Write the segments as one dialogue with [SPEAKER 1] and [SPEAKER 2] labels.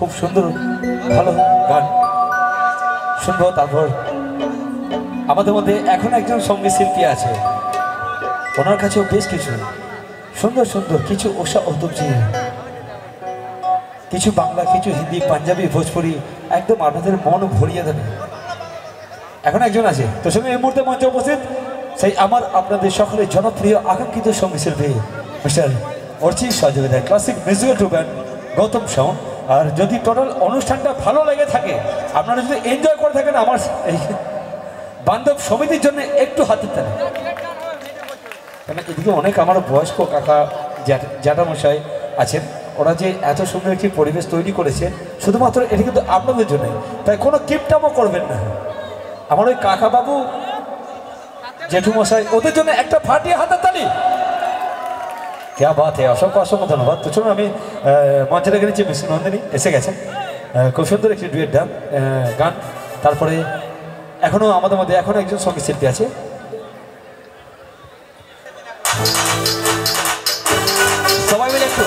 [SPEAKER 1] খুব সুন্দর ভালো গান শুনবো। তারপর আমাদের মধ্যে এখন একজন সঙ্গীত শিল্পী আছে, ওনার কাছেও বেশ কিছু সুন্দর সুন্দর কিছু ওষা অতুবজি, কিছু বাংলা, কিছু হিন্দি, পাঞ্জাবি, ভোজপুরি, একদম আপনাদের মন ভরিয়ে দেবে। এখন একজন আছে তোর সঙ্গে এই মুহূর্তে মঞ্চে উপস্থিত সেই আমার আপনাদের সকলের জনপ্রিয় আকাঙ্ক্ষিত সঙ্গীত শিল্পী মিস্টার অর্চিত সহযোগিতায় classic musical troupe band Gautam sound. আর যদি টোটাল অনুষ্ঠানটা ভালো লেগে থাকে, আপনারা যদি এনজয় করে থাকেন, আমার এই বান্ধব সমিতির জন্য একটু হাতের তালি। কেন এদিকে অনেক আমার বয়স্ক কাকা জ্যাঠামশাই আছেন, ওরা যে এত সুন্দর একটি পরিবেশ তৈরি করেছে শুধুমাত্র এটা কিন্তু আপনাদের জন্য, তাই কোনো কিপটামও করবেন না। আমার ওই কাকা বাবু জেঠুমশাই ওদের জন্য একটা ফাটিয়ে হাতের তালি। क्या बात है, অসংখ্য অসংখ্য ধন্যবাদ। তো চলুন আমি মঞ্চে রেখে নিচ্ছি, মিস নন্দিনী এসে গেছেন, খুব সুন্দর একটি ডুয়েট গান। তারপরে এখনো আমাদের মধ্যে এখনো একজন সঙ্গীত শিল্পী আছে, সবাই মিলে একটু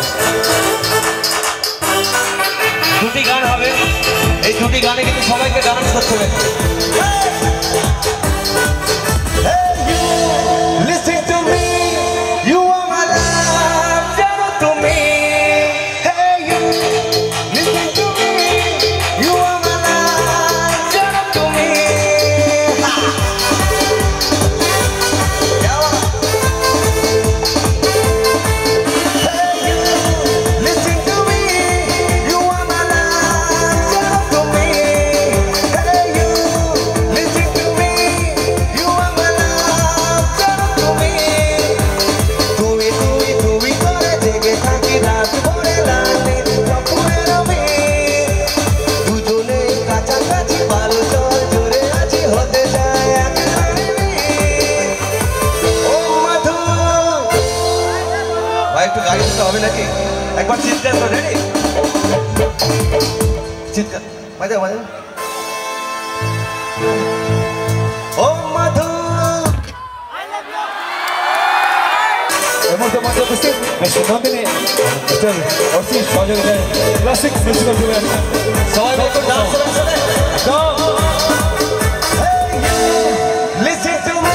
[SPEAKER 1] দুটি গান হবে, এই দুটি গানে কিন্তু সবাইকে ডান্স করতে হবে। एक बार चित्कार तो रेडी, चित्कार मजा मजा। ओ मधु এমনটা মঞ্চে উপস্থিত মিস্টার নন্দিনী, মিস্টার অর্চিত সহযোগিতায় ক্লাসিক মিউজিক্যাল ট্রুপ ব্যান্ড, সবাই একটু ডান্স করতে
[SPEAKER 2] Listen to me.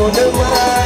[SPEAKER 2] ফুল